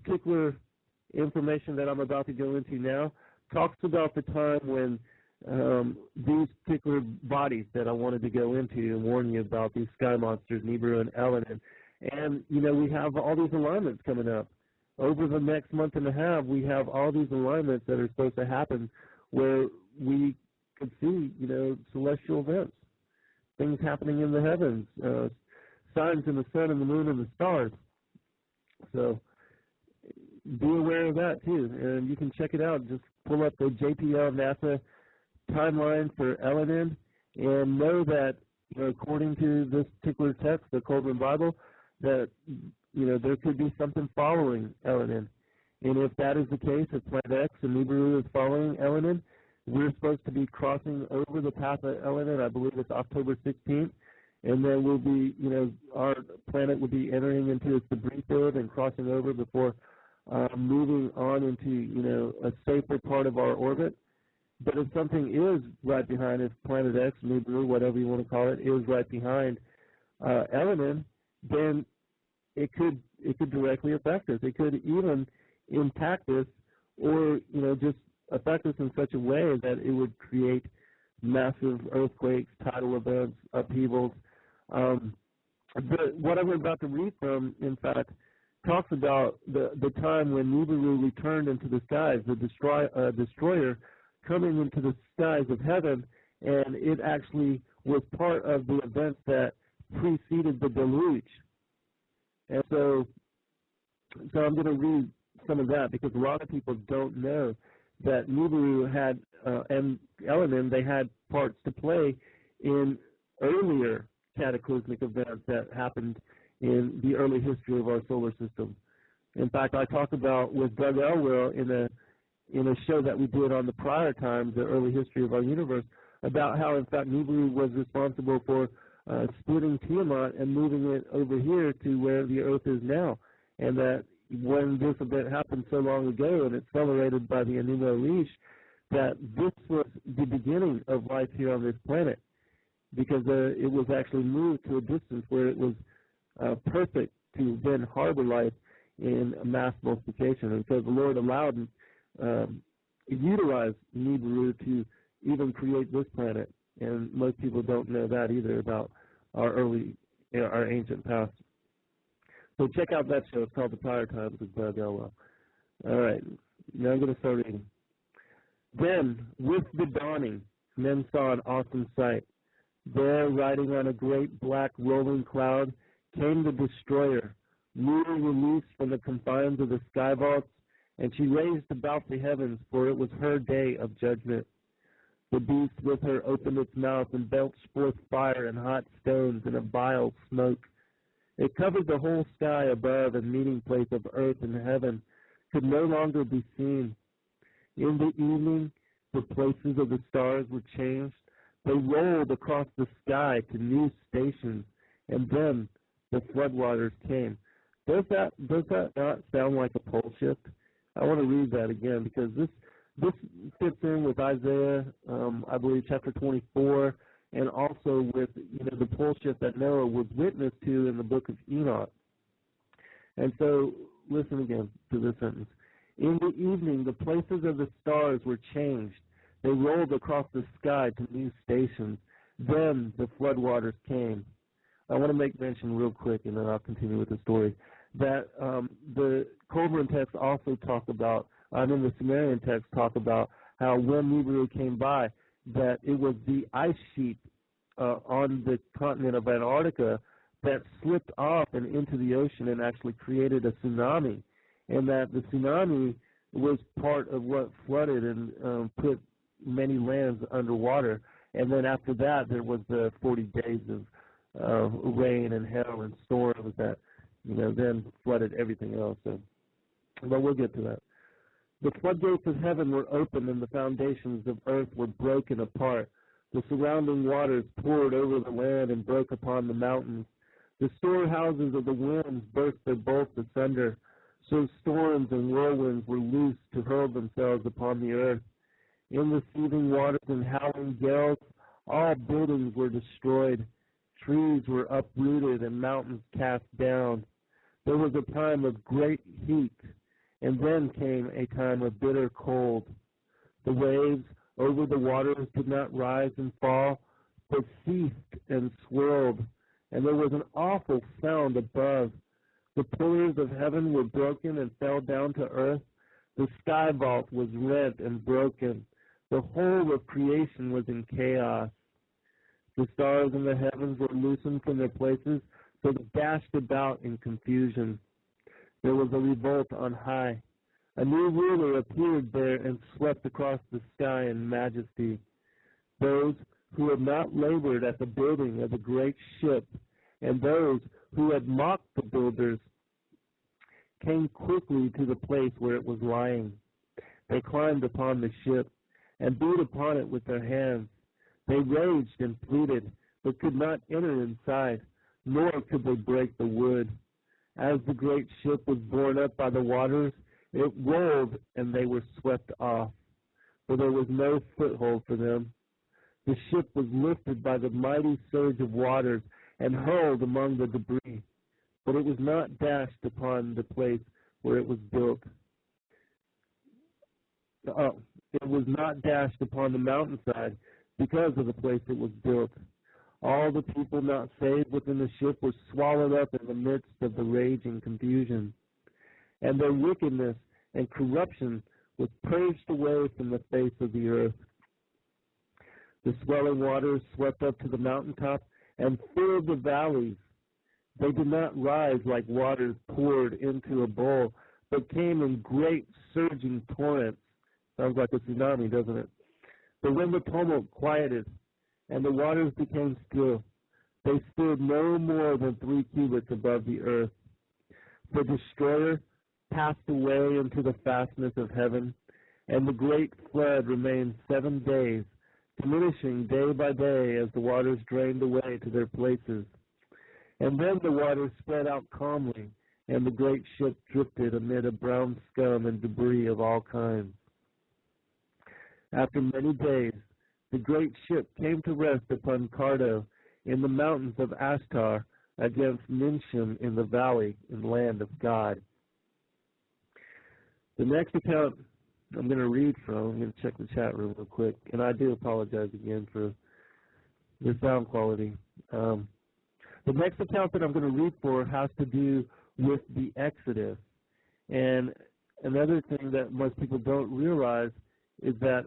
particular information that I'm about to go into now talks about the time when these particular bodies that I wanted to go into and warn you about, these sky monsters, Nibiru and Elenin. And, we have all these alignments coming up. Over the next month and a half, we have all these alignments that are supposed to happen where we could see, celestial events, things happening in the heavens, signs in the sun and the moon and the stars. So be aware of that too, and you can check it out. Just pull up the JPL NASA timeline for Elenin and know that, according to this particular text, the Kolbrin Bible, that there could be something following Elenin. And if that is the case, if Planet X and Nibiru is following Elenin, we're supposed to be crossing over the path of Elenin. I believe it's October 16th. And then we'll be, our planet will be entering into its debris field and crossing over before moving on into, a safer part of our orbit. But if something is right behind, if Planet X, Nibiru, whatever you want to call it, is right behind Elenin, then it could directly affect us. It could even impact us, or just affect us in such a way that it would create massive earthquakes, tidal events, upheavals. But what I'm about to read from, in fact, talks about the time when Nibiru returned into the skies, the destroyer coming into the skies of heaven, and it actually was part of the events that preceded the deluge. And so I'm going to read some of that, because a lot of people don't know that Nibiru had, and Elenin, they had parts to play in earlier cataclysmic events that happened in the early history of our solar system. In fact, I talked about with Doug Elwell in a show that we did on the prior times, the early history of our universe, about how, in fact, Nibiru was responsible for splitting Tiamat and moving it over here to where the Earth is now. And that when this event happened so long ago and accelerated by the Enuma Elish, that this was the beginning of life here on this planet, because it was actually moved to a distance where it was perfect to then harbor life in mass multiplication. And so the Lord allowed, utilized Nibiru to even create this planet. And most people don't know that either about our ancient past. So check out that show. It's called The Prior Times with Doug Elwell. All right, now I'm going to start reading. Then, with the dawning, men saw an awesome sight. There, riding on a great black rolling cloud, came the destroyer, newly released from the confines of the sky vaults, and she raised about the heavens, for it was her day of judgment. The beast with her opened its mouth and belched forth fire and hot stones and a vile smoke. It covered the whole sky above, and meeting place of earth and heaven could no longer be seen. In the evening, the places of the stars were changed. They rolled across the sky to new stations, and then the floodwaters came. Does that not sound like a pole shift? I want to read that again, because this fits in with Isaiah, I believe, chapter 24, and also with the pole shift that Noah was witness to in the book of Enoch. And so, listen again to this sentence. In the evening, the places of the stars were changed. They rolled across the sky to new stations. Then the floodwaters came. I want to make mention real quick, and then I'll continue with the story, that the Kolbrin text also talk about, in the Sumerian text talk about how when Nibiru came by, that it was the ice sheet on the continent of Antarctica that slipped off and into the ocean and actually created a tsunami, and that the tsunami was part of what flooded and put many lands underwater. And then after that, there was the 40 days of rain and hail and storms that then flooded everything else. So, but we'll get to that. The floodgates of heaven were opened, and the foundations of earth were broken apart. The surrounding waters poured over the land and broke upon the mountains. The storehouses of the winds burst their bolts asunder. So storms and whirlwinds were loosed to hurl themselves upon the earth. In the seething waters and howling gales, all buildings were destroyed. Trees were uprooted and mountains cast down. There was a time of great heat. And then came a time of bitter cold. The waves over the waters did not rise and fall, but ceased and swirled, and there was an awful sound above. The pillars of heaven were broken and fell down to earth. The sky vault was rent and broken. The whole of creation was in chaos. The stars in the heavens were loosened from their places, so they dashed about in confusion. There was a revolt on high. A new ruler appeared there and swept across the sky in majesty. Those who had not labored at the building of the great ship, and those who had mocked the builders, came quickly to the place where it was lying. They climbed upon the ship and beat upon it with their hands. They raged and pleaded, but could not enter inside, nor could they break the wood. As the great ship was borne up by the waters, it rolled, and they were swept off, for there was no foothold for them. The ship was lifted by the mighty surge of waters and hurled among the debris, but it was not dashed upon the place where it was built. It was not dashed upon the mountainside because of the place it was built. All the people not saved within the ship were swallowed up in the midst of the raging confusion, and their wickedness and corruption was purged away from the face of the earth. The swelling waters swept up to the mountaintop and filled the valleys. They did not rise like waters poured into a bowl, but came in great surging torrents. Sounds like a tsunami, doesn't it? But when the tumult quieted and the waters became still, they stood no more than 3 cubits above the earth. The destroyer passed away into the fastness of heaven, and the great flood remained 7 days, diminishing day by day as the waters drained away to their places. And then the waters spread out calmly, and the great ship drifted amid a brown scum and debris of all kinds. After many days, the great ship came to rest upon Cardo in the mountains of Ashtar against Minsham in the valley in the land of God. The next account I'm going to read from, I'm going to check the chat room real quick, and I do apologize again for the sound quality. The next account that I'm going to read for has to do with the Exodus. And another thing that most people don't realize is that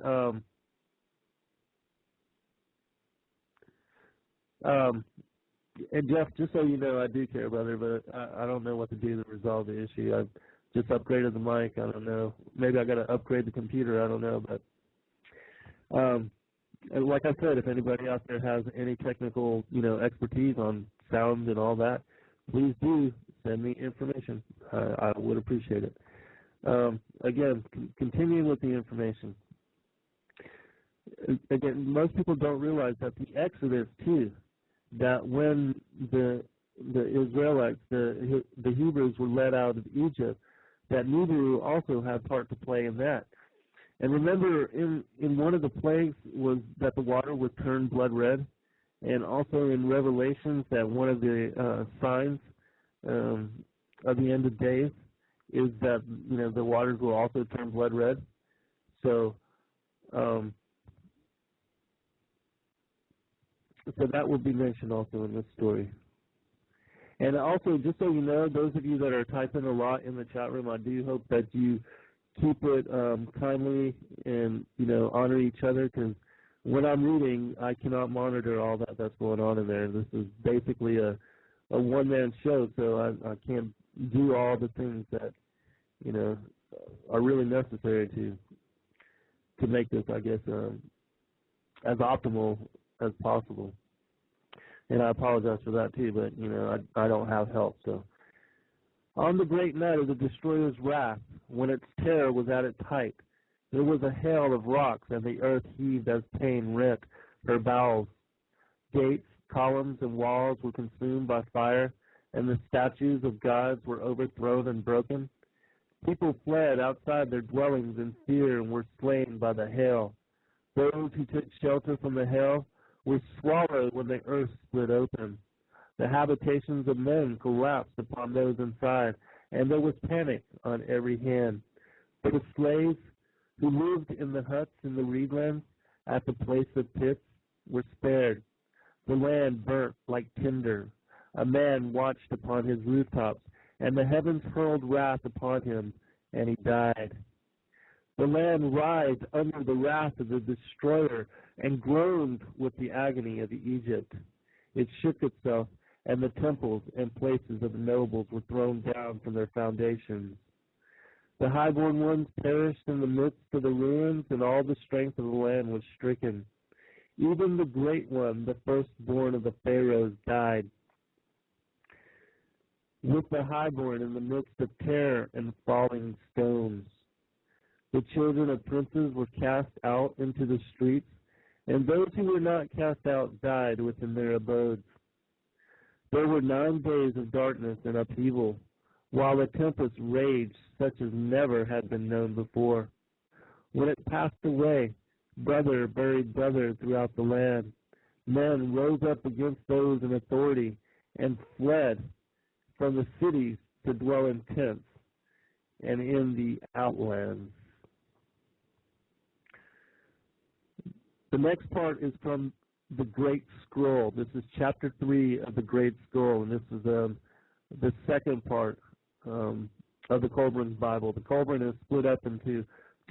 and Jeff, just so you know, I do care, brother, but I don't know what to do to resolve the issue. I've just upgraded the mic. I don't know. Maybe I got to upgrade the computer. I don't know. But and like I said, if anybody out there has any technical, expertise on sound and all that, please do send me information. I would appreciate it. Again, continuing with the information. Again, most people don't realize that the Exodus too, that when the Israelites, the Hebrews were led out of Egypt, that Nibiru also had part to play in that. And remember, in one of the plagues was that the water would turn blood red, and also in Revelations that one of the signs of the end of days is that the waters will also turn blood red. So so that will be mentioned also in this story. And also, just so you know, those of you that are typing a lot in the chat room, I do hope that you keep it kindly and, honor each other, because when I'm reading, I cannot monitor all that's going on in there. This is basically a one-man show, so I can't do all the things that, are really necessary to make this, I guess, as optimal as possible. And I apologize for that too, but I don't have help. So on the great night of the destroyer's wrath, when its terror was at its height, there was a hail of rocks, and the earth heaved as pain rent her bowels. Gates, columns, and walls were consumed by fire, and the statues of gods were overthrown and broken. People fled outside their dwellings in fear and were slain by the hail. Those who took shelter from the hail were swallowed when the earth split open. The habitations of men collapsed upon those inside, and there was panic on every hand. But the slaves who lived in the huts in the reedlands at the place of pits were spared. The land burnt like tinder. A man watched upon his rooftops, and the heavens hurled wrath upon him, and he died. The land writhed under the wrath of the destroyer and groaned with the agony of Egypt. It shook itself, and the temples and places of the nobles were thrown down from their foundations. The highborn ones perished in the midst of the ruins, and all the strength of the land was stricken. Even the great one, the firstborn of the pharaohs, died. With the highborn in the midst of terror and falling stones. The children of princes were cast out into the streets, and those who were not cast out died within their abodes. There were 9 days of darkness and upheaval, while a tempest raged such as never had been known before. When it passed away, brother buried brother throughout the land. Men rose up against those in authority and fled from the cities to dwell in tents and in the outlands. The next part is from the Great Scroll. This is chapter 3 of the Great Scroll, and this is the second part of the Kolbrin's Bible. The Kolbrin is split up into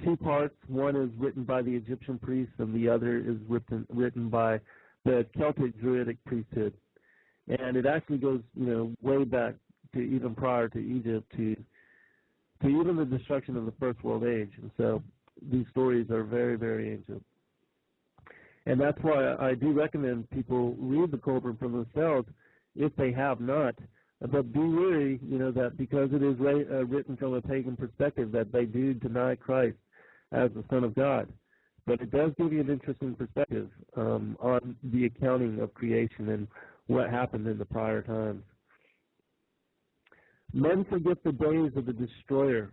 2 parts. One is written by the Egyptian priests, and the other is written by the Celtic Druidic priesthood. And it actually goes, way back to even prior to Egypt, to even the destruction of the First World Age. And so these stories are very, very ancient. And that's why I do recommend people read the Kolbrin for themselves if they have not. But be wary, that because it is written from a pagan perspective, that they do deny Christ as the Son of God. But it does give you an interesting perspective on the accounting of creation and what happened in the prior times. Men forget the days of the destroyer.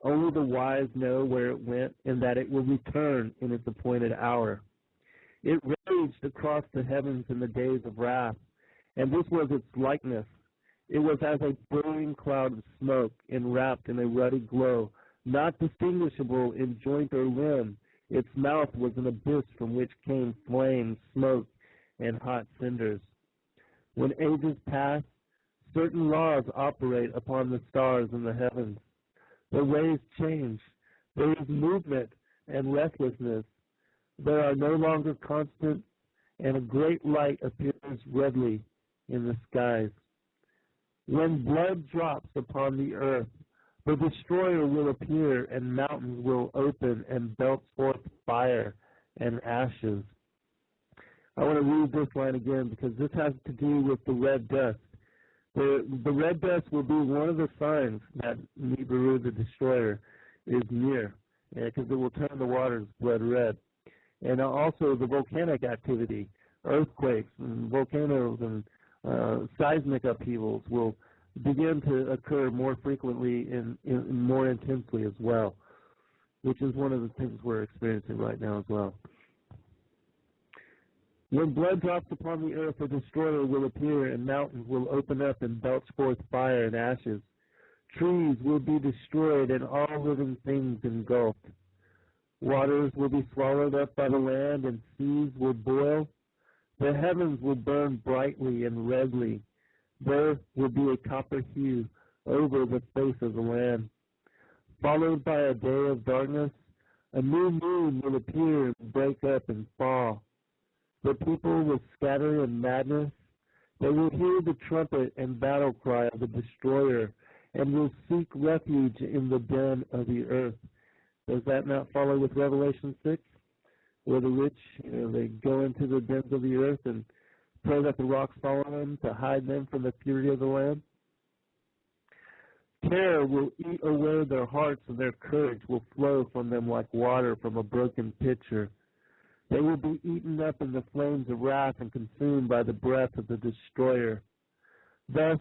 Only the wise know where it went and that it will return in its appointed hour. It raged across the heavens in the days of wrath, and this was its likeness. It was as a burning cloud of smoke enwrapped in a ruddy glow, not distinguishable in joint or limb. Its mouth was an abyss from which came flame, smoke, and hot cinders. When ages pass, certain laws operate upon the stars in the heavens. The ways change. There is movement and restlessness. There are no longer constant, and a great light appears redly in the skies. When blood drops upon the earth, the destroyer will appear, and mountains will open and belch forth fire and ashes. I want to read this line again because this has to do with the red dust. The red dust will be one of the signs that Nibiru, the destroyer, is near, because it will turn the waters blood red. And also the volcanic activity, earthquakes and volcanoes and seismic upheavals will begin to occur more frequently and more intensely as well, which is one of the things we're experiencing right now as well. When blood drops upon the earth, a destroyer will appear, and mountains will open up and belch forth fire and ashes. Trees will be destroyed, and all living things engulfed. Waters will be swallowed up by the land, and seas will boil. The heavens will burn brightly and redly. There will be a copper hue over the face of the land. Followed by a day of darkness, a new moon will appear and break up and fall. The people will scatter in madness. They will hear the trumpet and battle cry of the destroyer, and will seek refuge in the den of the earth. Does that not follow with Revelation 6, where the rich, they go into the dens of the earth and pray that the rocks fall on them to hide them from the fury of the Lamb? Terror will eat away their hearts, and their courage will flow from them like water from a broken pitcher. They will be eaten up in the flames of wrath and consumed by the breath of the destroyer. Thus,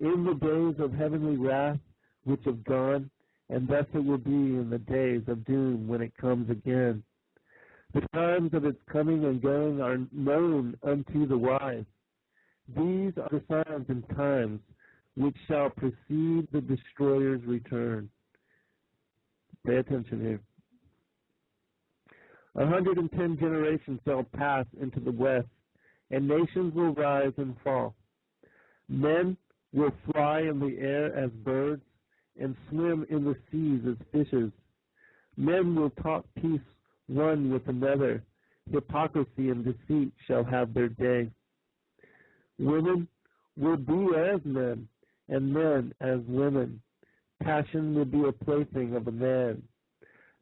in the days of heavenly wrath which have gone, and thus it will be in the days of doom when it comes again. The times of its coming and going are known unto the wise. These are the signs and times which shall precede the destroyer's return. Pay attention here. 110 generations shall pass into the west, and nations will rise and fall. Men will fly in the air as birds, and swim in the seas as fishes. Men will talk peace one with another. Hypocrisy and deceit shall have their day. Women will be as men, and men as women. Passion will be a plaything of a man.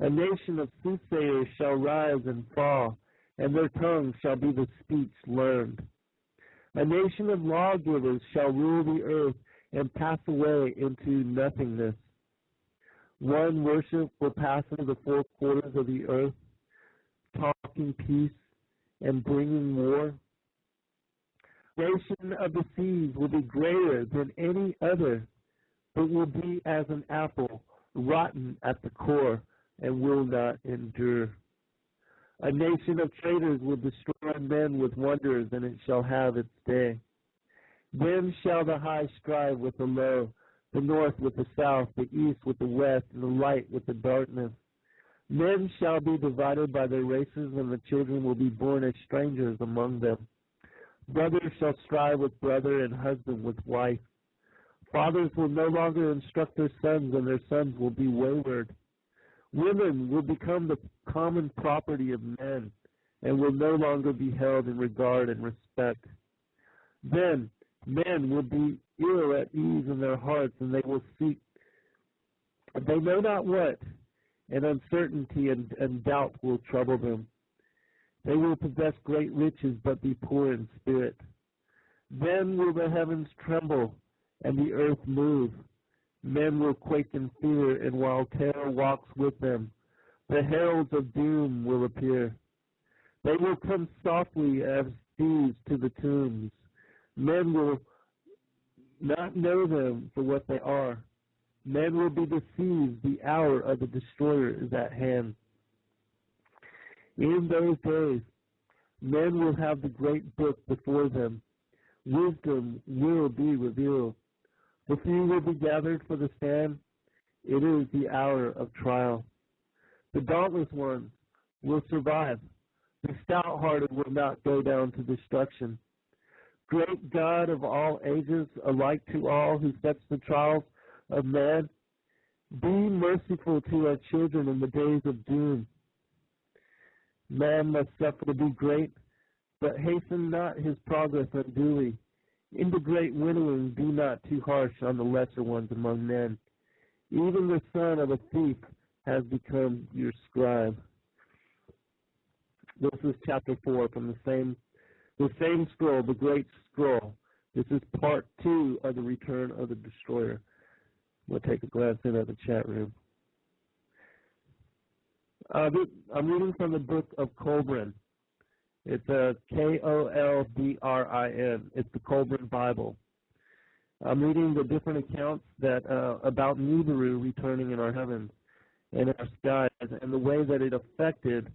A nation of soothsayers shall rise and fall, and their tongue shall be the speech learned. A nation of lawgivers shall rule the earth and pass away into nothingness. One worship will pass into the four quarters of the earth, talking peace and bringing war. Nation of the seas will be greater than any other, but will be as an apple, rotten at the core, and will not endure. A nation of traitors will destroy men with wonders, and it shall have its day. Then shall the high strive with the low, the north with the south, the east with the west, and the light with the darkness. Men shall be divided by their races, and the children will be born as strangers among them. Brother shall strive with brother, and husband with wife. Fathers will no longer instruct their sons, and their sons will be wayward. Women will become the common property of men, and will no longer be held in regard and respect. Then men will be ill at ease in their hearts, and they will seek they know not what, and uncertainty and doubt will trouble them. They will possess great riches, but be poor in spirit. Then will the heavens tremble, and the earth move. Men will quake in fear, and while terror walks with them, the heralds of doom will appear. They will come softly as thieves to the tombs. Men will not know them for what they are. Men will be deceived. The hour of the destroyer is at hand. In those days, men will have the great book before them. Wisdom will be revealed. The few will be gathered for the stand. It is the hour of trial. The dauntless ones will survive. The stout-hearted will not go down to destruction. Great God of all ages, alike to all who sets the trials of man, be merciful to our children in the days of doom. Man must suffer to be great, but hasten not his progress unduly. In the great winnowing, be not too harsh on the lesser ones among men. Even the son of a thief has become your scribe. This is chapter 4 from the same scroll, the great scroll. This is part 2 of the return of the destroyer. We'll take a glance in at the chat room. I'm reading from the book of Kolbrin. It's Kolbrin. It's the Kolbrin Bible. I'm reading the different accounts that about Nibiru returning in our heavens and in our skies, and the way that it affected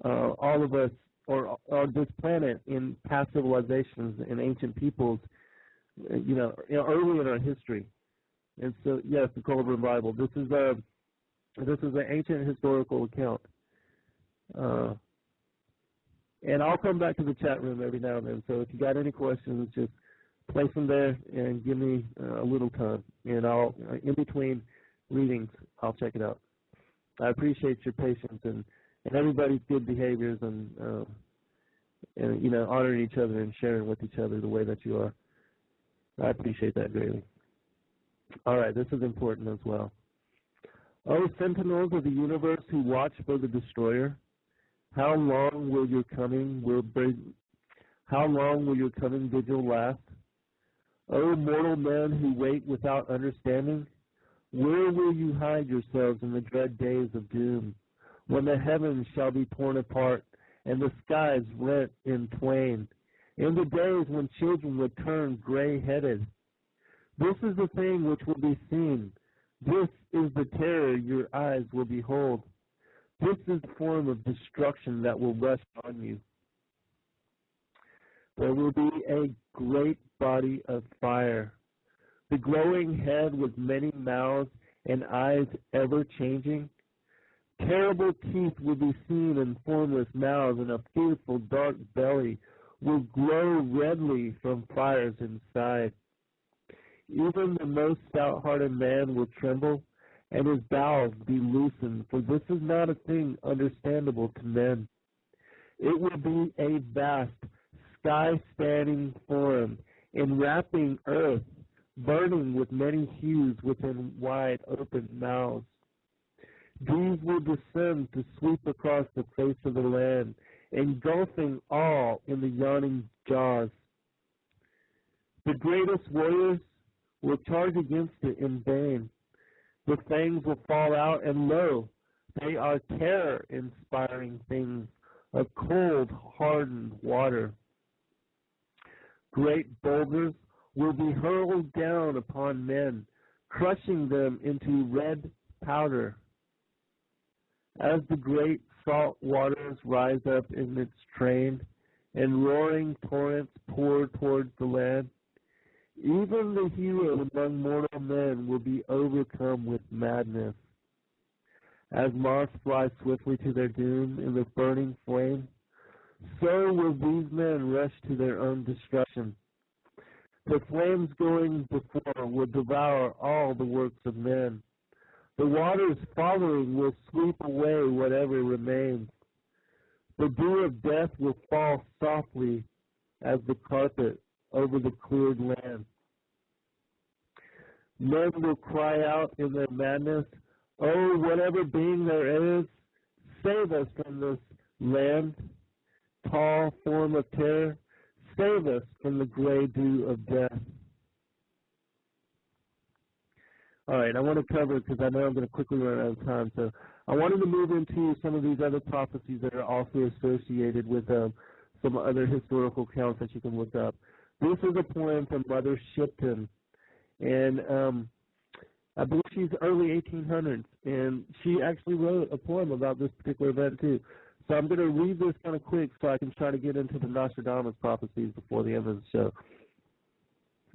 all of us, or this planet, in past civilizations and ancient peoples, early in our history. And so, yes, the Kolbrin Bible. This is an ancient historical account. And I'll come back to the chat room every now and then. So if you got any questions, just place them there and give me a little time. And I'll, in between readings, I'll check it out. I appreciate your patience and everybody's good behaviors and honoring each other and sharing with each other the way that you are. I appreciate that greatly. All right, this is important as well. O sentinels of the universe who watch for the destroyer, how long will your coming vigil last? O mortal men who wait without understanding, where will you hide yourselves in the dread days of doom, when the heavens shall be torn apart and the skies rent in twain, in the days when children would turn gray-headed? This is the thing which will be seen. This is the terror your eyes will behold. This is the form of destruction that will rush on you. There will be a great body of fire. the glowing head with many mouths and eyes ever changing. Terrible teeth will be seen in formless mouths, and a fearful dark belly will glow redly from fires inside. Even the most stout-hearted man will tremble, and his bowels be loosened, for this is not a thing understandable to men. It will be a vast, sky-spanning form, enwrapping earth, burning with many hues within wide open mouths. These will descend to sweep across the face of the land, engulfing all in the yawning jaws. The greatest warriors will charge against it in vain. The fangs will fall out, and lo, they are terror-inspiring things of cold, hardened water. Great boulders will be hurled down upon men, crushing them into red powder. As the great salt waters rise up in its train, and roaring torrents pour towards the land, even the hero among mortal men will be overcome with madness. As moths fly swiftly to their doom in the burning flame, so will these men rush to their own destruction. The flames going before will devour all the works of men. The waters following will sweep away whatever remains. The dew of death will fall softly as the carpet over the cleared land. Men will cry out in their madness, "Oh, whatever being there is, save us from this land, tall form of terror, save us from the gray dew of death." All right, I want to cover it because I know I'm going to quickly run out of time. So I wanted to move into some of these other prophecies that are also associated with some other historical accounts that you can look up. This is a poem from Mother Shipton, and I believe she's early 1800s, and she actually wrote a poem about this particular event too. So I'm going to read this kind of quick so I can try to get into the Nostradamus prophecies before the end of the show.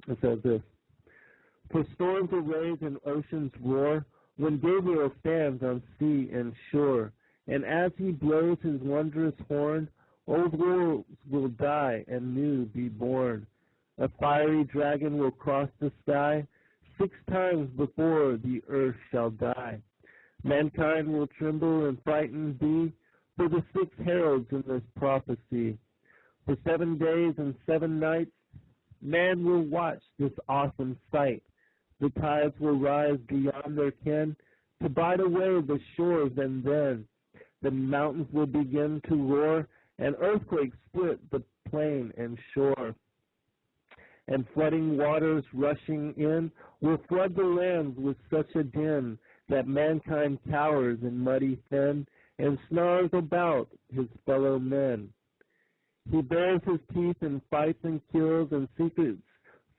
It says this: "For storms will rage and oceans roar when Gabriel stands on sea and shore, and as he blows his wondrous horn, old worlds will die and new be born. A fiery dragon will cross the sky 6 times before the earth shall die. Mankind will tremble and frightened be for the 6 heralds in this prophecy. For 7 days and 7 nights man will watch this awesome sight. The tides will rise beyond their ken to bite away the shores, and then the mountains will begin to roar, and earthquakes split the plain and shore. And flooding waters rushing in will flood the lands with such a din that mankind cowers in muddy fen and snarls about his fellow men. He bares his teeth and fights and kills, and secrets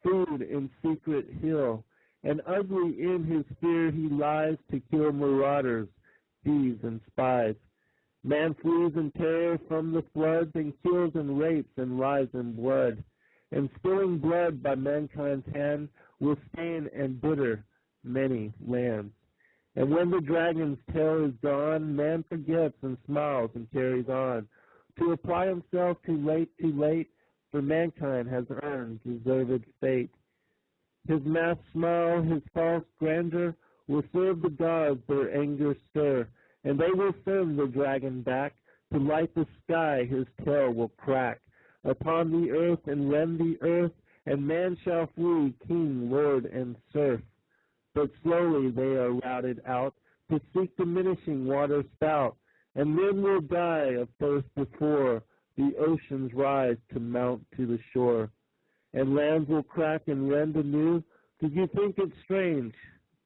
food in secret hill. And ugly in his fear he lies to kill marauders, thieves, and spies. Man flees in terror from the floods, and kills and rapes and lies in blood. And spilling blood by mankind's hand will stain and bitter many lands. And when the dragon's tail is gone, man forgets and smiles and carries on, to apply himself too late, for mankind has earned deserved fate. His masked smile, his false grandeur, will serve the gods their anger stir, and they will send the dragon back to light the sky. His tail will crack upon the earth and rend the earth, and man shall flee king, lord, and serf. But slowly they are routed out to seek diminishing water spout, and men will die of thirst before the oceans rise to mount to the shore. And lands will crack and rend anew, 'cause you think it strange,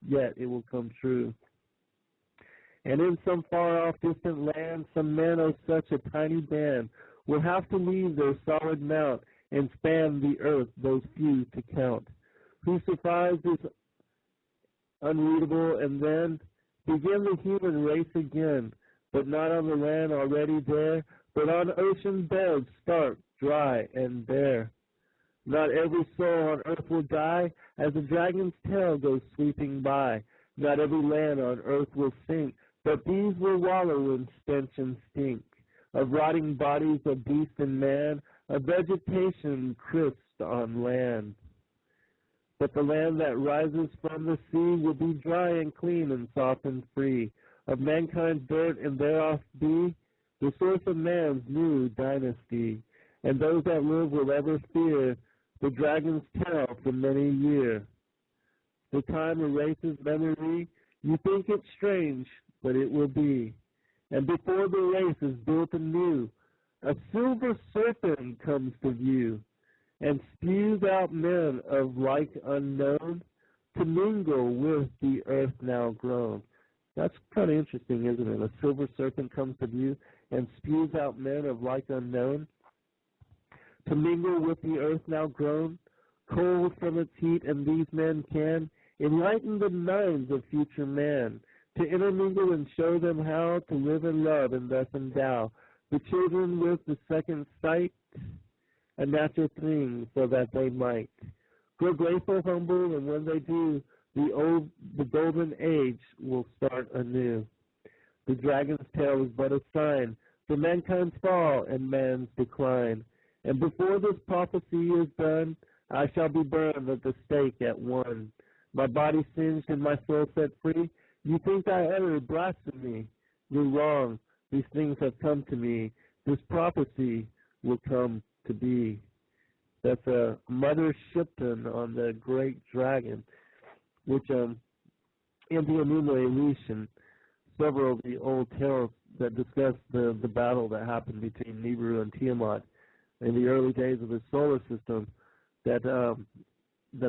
yet it will come true. And in some far-off distant land, some men of such a tiny band will have to leave their solid mount and span the earth, those few to count, whose surprise is unreadable, and then begin the human race again, but not on the land already there, but on ocean beds stark, dry, and bare. Not every soul on earth will die as the dragon's tail goes sweeping by. Not every land on earth will sink, but these will wallow in stench and stink of rotting bodies of beast and man, of vegetation crisped on land. But the land that rises from the sea will be dry and clean and soft and free of mankind's dirt, and thereof be the source of man's new dynasty. And those that live will ever fear the dragon's tail for many a year. The time erases memory. You think it strange, but it will be. And before the race is built anew, a silver serpent comes to view, and spews out men of like unknown to mingle with the earth now grown. That's kind of interesting, isn't it? A silver serpent comes to view and spews out men of like unknown to mingle with the earth now grown, cold from its heat, and these men can enlighten the minds of future man, to intermingle and show them how to live and love, and thus endow the children with the second sight, a natural thing, so that they might grow grateful, humble, and when they do, the golden age will start anew. The dragon's tail is but a sign for mankind's fall and man's decline. And before this prophecy is done, I shall be burned at the stake at one. My body singed and my soul set free. You think I uttered blasphemy? You're wrong. These things have come to me. This prophecy will come to be. That's a Mother Shipton on the great dragon, which in the Enuma Elish and several of the old tales that discuss the battle that happened between Nibiru and Tiamat in the early days of the solar system, that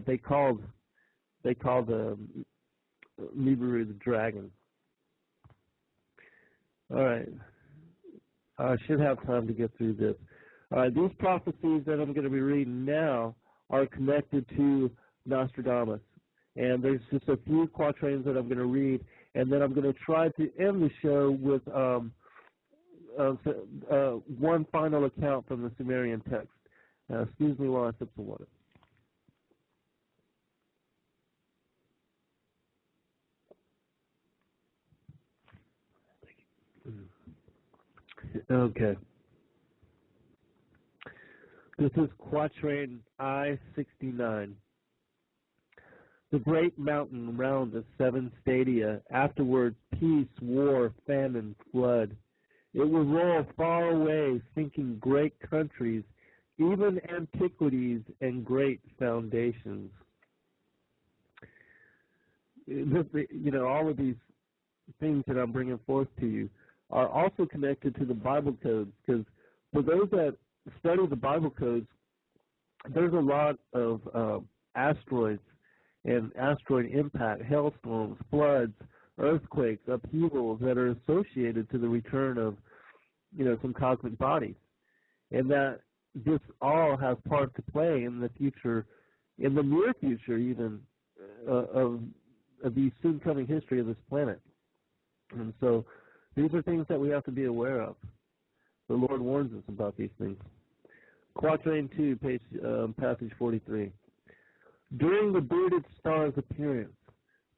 they called Nibiru the dragon. All right, I should have time to get through this. All right, these prophecies that I'm going to be reading now are connected to Nostradamus, and there's just a few quatrains that I'm going to read, and then I'm going to try to end the show with one final account from the Sumerian text. Excuse me while I sip some water. Okay. This is quatrain I-69. The great mountain round the seven stadia, afterwards peace, war, famine, flood. It will roll far away, sinking great countries, even antiquities and great foundations. All of these things that I'm bringing forth to you are also connected to the Bible codes, because for those that study the Bible codes, there's a lot of asteroids and asteroid impact, hailstorms, floods, earthquakes, upheavals that are associated to the return of, some cosmic bodies, and that this all has part to play in the future, in the near future even, of the soon coming history of this planet. And so these are things that we have to be aware of. The Lord warns us about these things. Quatrain 2, passage 43. During the bearded star's appearance,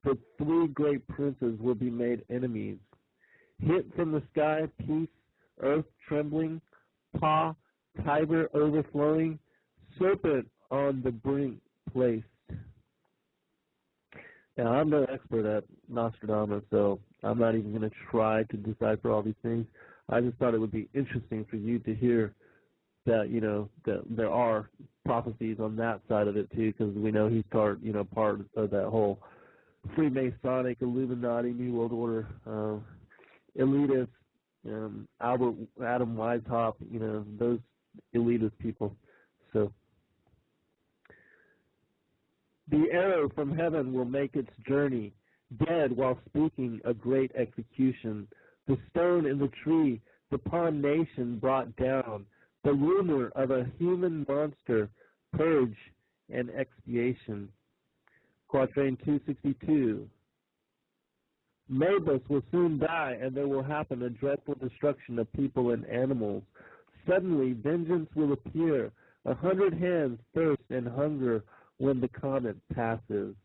the three great princes will be made enemies. Hit from the sky, peace, earth trembling, paw, Tiber overflowing, serpent on the brink placed. Now, I'm no expert at Nostradamus, so I'm not even going to try to decipher all these things. I just thought it would be interesting for you to hear that, that there are prophecies on that side of it too, because we know he's part of that whole Freemasonic, Illuminati, New World Order, elitist, Adam Weishaupt, those elitist people. So the arrow from heaven will make its journey, dead while speaking a great execution. The stone in the tree, the pawn nation brought down, the rumor of a human monster, purge and expiation. Quatrain 262. Mabus will soon die, and there will happen a dreadful destruction of people and animals. Suddenly, vengeance will appear 100 hands thirst and hunger when the comet passes.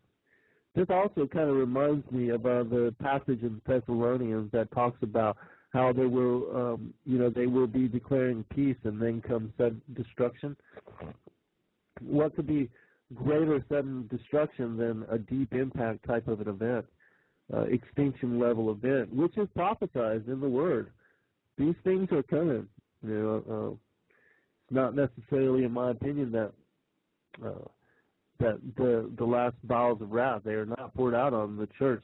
This also kind of reminds me of the passage in Thessalonians that talks about how they will, they will be declaring peace and then comes sudden destruction. What could be greater sudden destruction than a deep impact type of an event, extinction level event, which is prophesied in the Word? These things are coming. It's not necessarily, in my opinion, that the last bowels of wrath, they are not poured out on the church.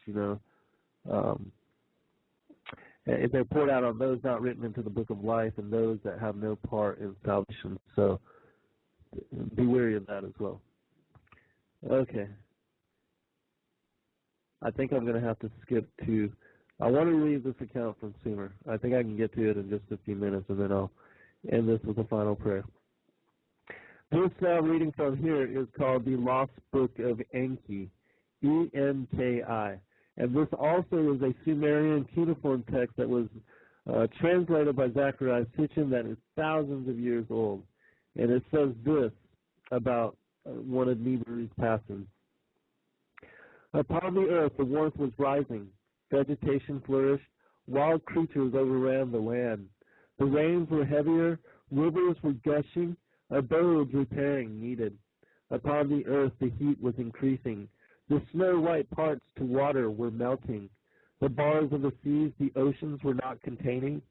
If they're poured out on those not written into the book of life and those that have no part in salvation. So be wary of that as well. Okay. I think I'm going to have to skip to, I want to read this account from Sumer. I think I can get to it in just a few minutes, and then I'll end this with a final prayer. This reading from here is called the Lost Book of Enki, E-N-K-I. And this also is a Sumerian cuneiform text that was translated by Zechariah Sitchin that is thousands of years old. And it says this about one of Nibiru's passings. Upon the earth the warmth was rising, vegetation flourished, wild creatures overran the land. The rains were heavier, rivers were gushing, abodes repairing needed. Upon the earth the heat was increasing. The snow-white parts to water were melting. The bars of the seas the oceans were not containing.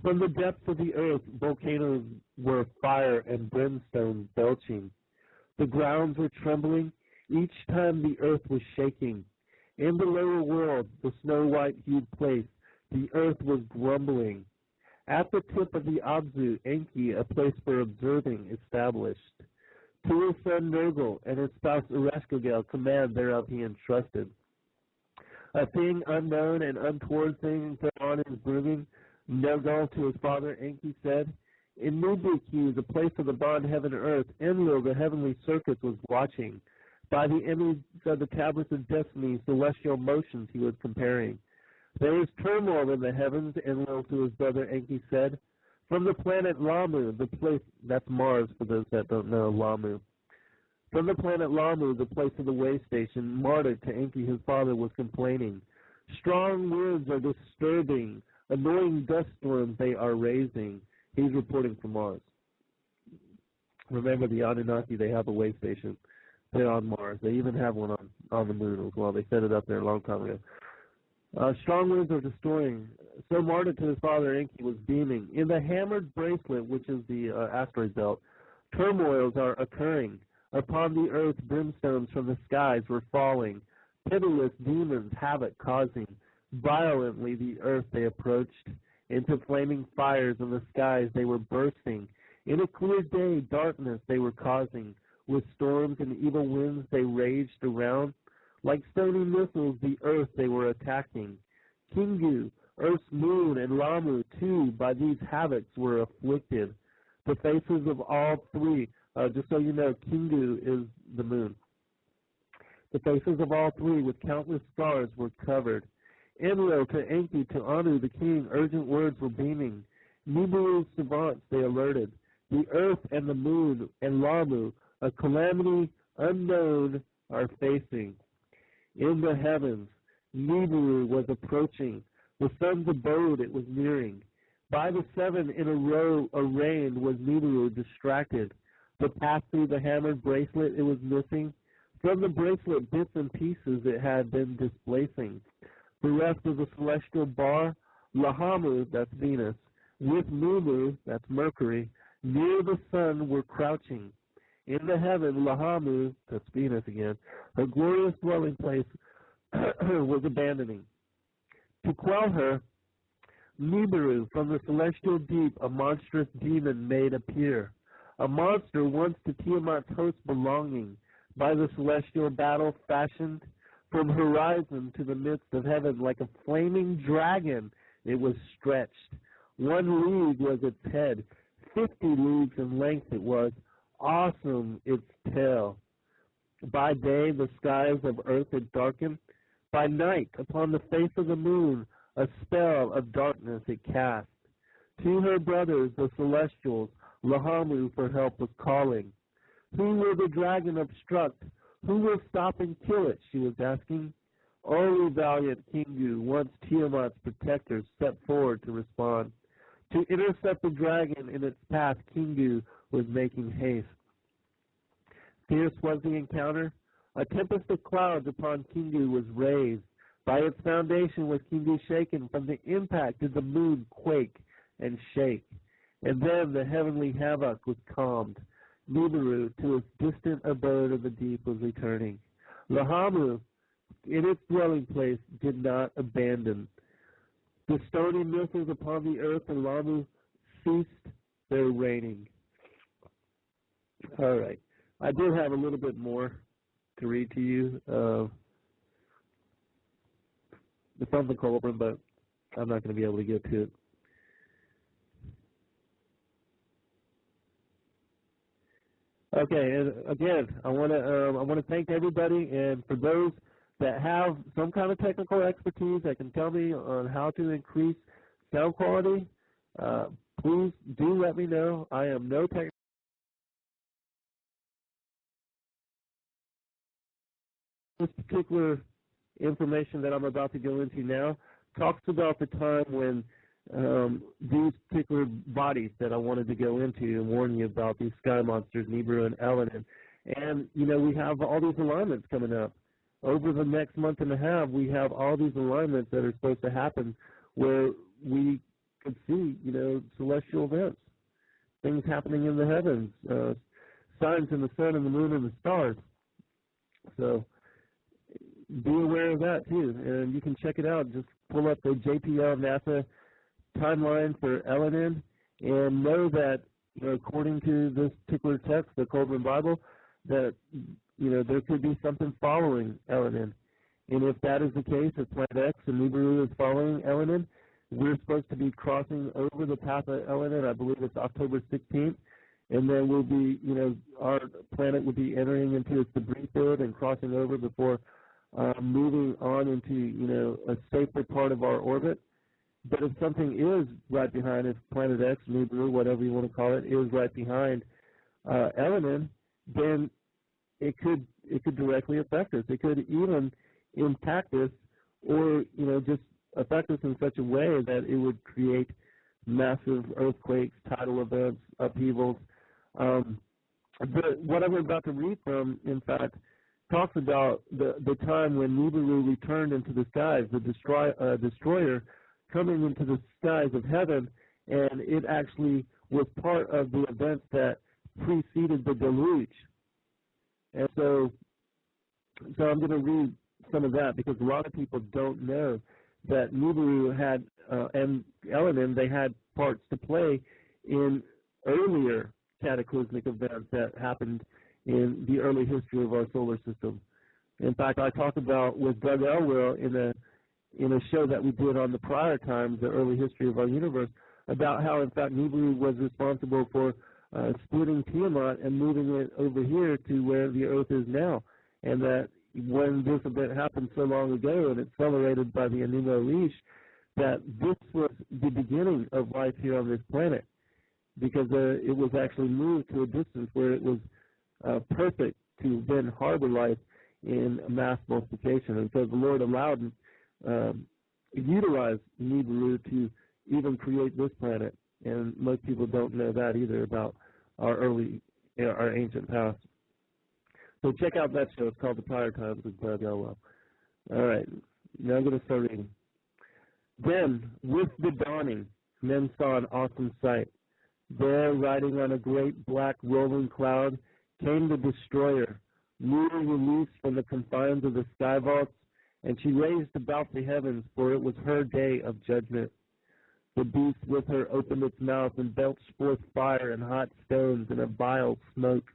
From the depths of the earth volcanoes were fire and brimstone belching. The grounds were trembling. Each time the earth was shaking. In the lower world, the snow-white hued place, the earth was grumbling. At the tip of the Abzu, Enki, a place for observing, established. To his son Nergal and his spouse Ereshkigal command thereof he entrusted. A thing unknown and untoward thing thereon is brooding. Nergal to his father Enki said, in Nubuki, the place of the bond heaven and earth, Enlil, the heavenly circuit, was watching. By the image of the tablets of destiny, celestial motions he was comparing. There is turmoil in the heavens, Enlil to his brother Enki said. From the planet Lamu, the place, that's Mars for those that don't know, Lamu. From the planet Lamu, the place of the way station, Marduk to Enki his father was complaining. Strong winds are disturbing, annoying dust storms they are raising. He's reporting from Mars. Remember the Anunnaki, they have a way station. They're on Mars. They even have one on the moon as well. They set it up there a long time ago. Strong winds are destroying. So Marduk to his father Enki was beaming. In the hammered bracelet, which is the asteroid belt, turmoils are occurring. Upon the earth, brimstones from the skies were falling. Pitiless demons havoc causing. Violently the earth they approached. Into flaming fires in the skies they were bursting. In a clear day, darkness they were causing. With storms and evil winds they raged around. Like stony missiles, the earth they were attacking. Kingu, Earth's moon, and Lamu, too, by these havocs were afflicted. The faces of all three, just so you know, Kingu is the moon. The faces of all three with countless stars were covered. Enlil to Enki to Anu the king, urgent words were beaming. Nibiru's savants they alerted. The earth and the moon and Lamu, a calamity unknown, are facing. In the heavens, Nibiru was approaching. The sun's abode it was nearing. By the seven in a row arraigned was Nibiru distracted. The path through the hammered bracelet it was missing. From the bracelet bits and pieces it had been displacing. The rest of the celestial bar, Lahamu, that's Venus, with Mumu, that's Mercury, near the sun were crouching. In the heaven, Lahamu, that's Venus again, her glorious dwelling place was abandoning. To quell her, Nibiru, from the celestial deep, a monstrous demon made appear. A monster once to Tiamat's host belonging, by the celestial battle fashioned, from horizon to the midst of heaven, like a flaming dragon it was stretched. 1 league was its head, 50 leagues in length it was, awesome its tail. By day the skies of earth it darkened, by night upon the face of the moon a spell of darkness it cast. To her brothers the celestials Lahamu for help was calling. Who will the dragon obstruct? Who will stop and kill it? She was asking. Only valiant Kingu, once Tiamat's protector, stepped forward to respond. To intercept the dragon in its path, Kingu was making haste. Fierce was the encounter. A tempest of clouds upon Kingu was raised. By its foundation was Kingu shaken. From the impact did the moon quake and shake. And then the heavenly havoc was calmed. Nibiru, to its distant abode of the deep, was returning. Lahamu, in its dwelling place, did not abandon. The stony missiles upon the earth and Lamu ceased their raining. All right. I do have a little bit more to read to you. It's from the Kolbrin, but I'm not going to be able to get to it. Okay, and again, I want to thank everybody, and for those that have some kind of technical expertise that can tell me on how to increase sound quality, please do let me know. I am no technical. This particular information that I'm about to go into now talks about the time when these particular bodies that I wanted to go into and warn you about, these sky monsters, Nibiru and Elenin. And, you know, we have all these alignments coming up. Over the next month and a half, we have all these alignments that are supposed to happen where we could see, you know, celestial events, things happening in the heavens, signs in the sun and the moon and the stars. So be aware of that, too. And you can check it out. Just pull up the JPL NASA timeline for Elenin and know that, you know, according to this particular text, the Kolbrin Bible, that, you know, there could be something following Elenin. And if that is the case, if Planet X and Nibiru is following Elenin, we're supposed to be crossing over the path of Elenin. I believe it's October 16th. And then we'll be, you know, our planet will be entering into its debris field and crossing over before moving on into, you know, a safer part of our orbit. But if something is right behind, if Planet X, Nibiru, whatever you want to call it, is right behind Elenin, then it could directly affect us. It could even impact us, or, you know, just affect us in such a way that it would create massive earthquakes, tidal events, upheavals. But what I'm about to read from, in fact, talks about the time when Nibiru returned into the skies, the destroyer coming into the skies of heaven, and it actually was part of the events that preceded the deluge. And so I'm going to read some of that because a lot of people don't know that Nibiru had and Elenin, they had parts to play in earlier cataclysmic events that happened in the early history of our solar system. In fact, I talked about with Doug Elwell in a show that we did on the prior times, the early history of our universe, about how, in fact, Nibiru was responsible for splitting Tiamat and moving it over here to where the Earth is now, and that when this event happened so long ago and accelerated by the Enuma Elish, that this was the beginning of life here on this planet, because it was actually moved to a distance where it was perfect to then harbor life in mass multiplication. And so the Lord allowed, utilized Nibiru to even create this planet. And most people don't know that either about our ancient past. So check out that show. It's called The Prior Times with Doug Elwell. All right, now I'm going to start reading. Then, with the dawning, men saw an awesome sight. There, riding on a great black rolling cloud, came the destroyer, newly released from the confines of the sky vaults, and she raised about the heavens, for it was her day of judgment. The beast with her opened its mouth and belched forth fire and hot stones and a vile smoke.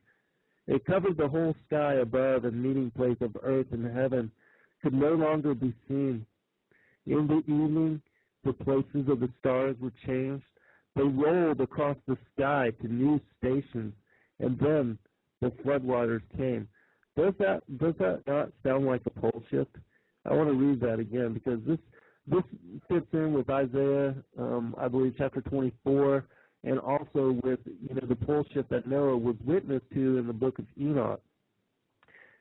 It covered the whole sky above, and meeting place of earth and heaven could no longer be seen. In the evening, the places of the stars were changed. They rolled across the sky to new stations, and then the floodwaters came. Does that not sound like a pole shift? I want to read that again because this fits in with Isaiah, I believe, chapter 24, and also with the pole shift that Noah was witness to in the book of Enoch.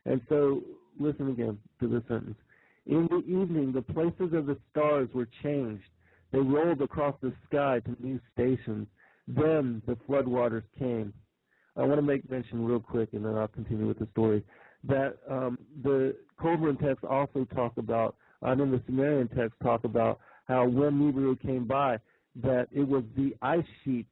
And so, listen again to this sentence. In the evening, the places of the stars were changed. They rolled across the sky to new stations. Then the floodwaters came. I want to make mention real quick, and then I'll continue with the story, that the Kolbrin text also talk about, and in the Sumerian text talk about how when Nibiru came by, that it was the ice sheet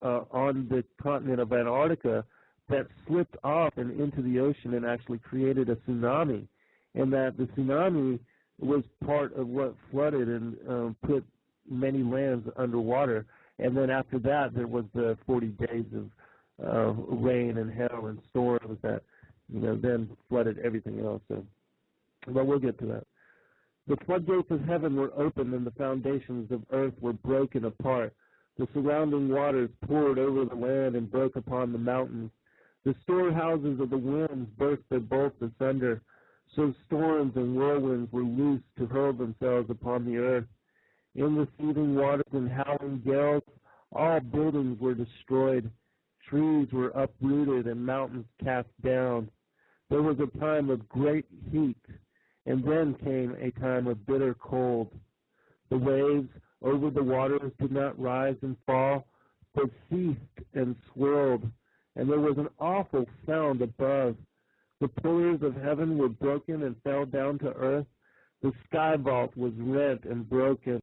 on the continent of Antarctica that slipped off and into the ocean and actually created a tsunami, and that the tsunami was part of what flooded and put many lands underwater. And then after that, there was the 40 days of rain and hail and storms that then flooded everything else. So, but we'll get to that. The floodgates of heaven were opened, and the foundations of earth were broken apart. The surrounding waters poured over the land and broke upon the mountains. The storehouses of the winds burst their bolts asunder. So storms and whirlwinds were loosed to hurl themselves upon the earth. In the seething waters and howling gales, all buildings were destroyed. Trees were uprooted and mountains cast down. There was a time of great heat, and then came a time of bitter cold. The waves over the waters did not rise and fall, but ceased and swirled, and there was an awful sound above. The pillars of heaven were broken and fell down to earth. The sky vault was rent and broken.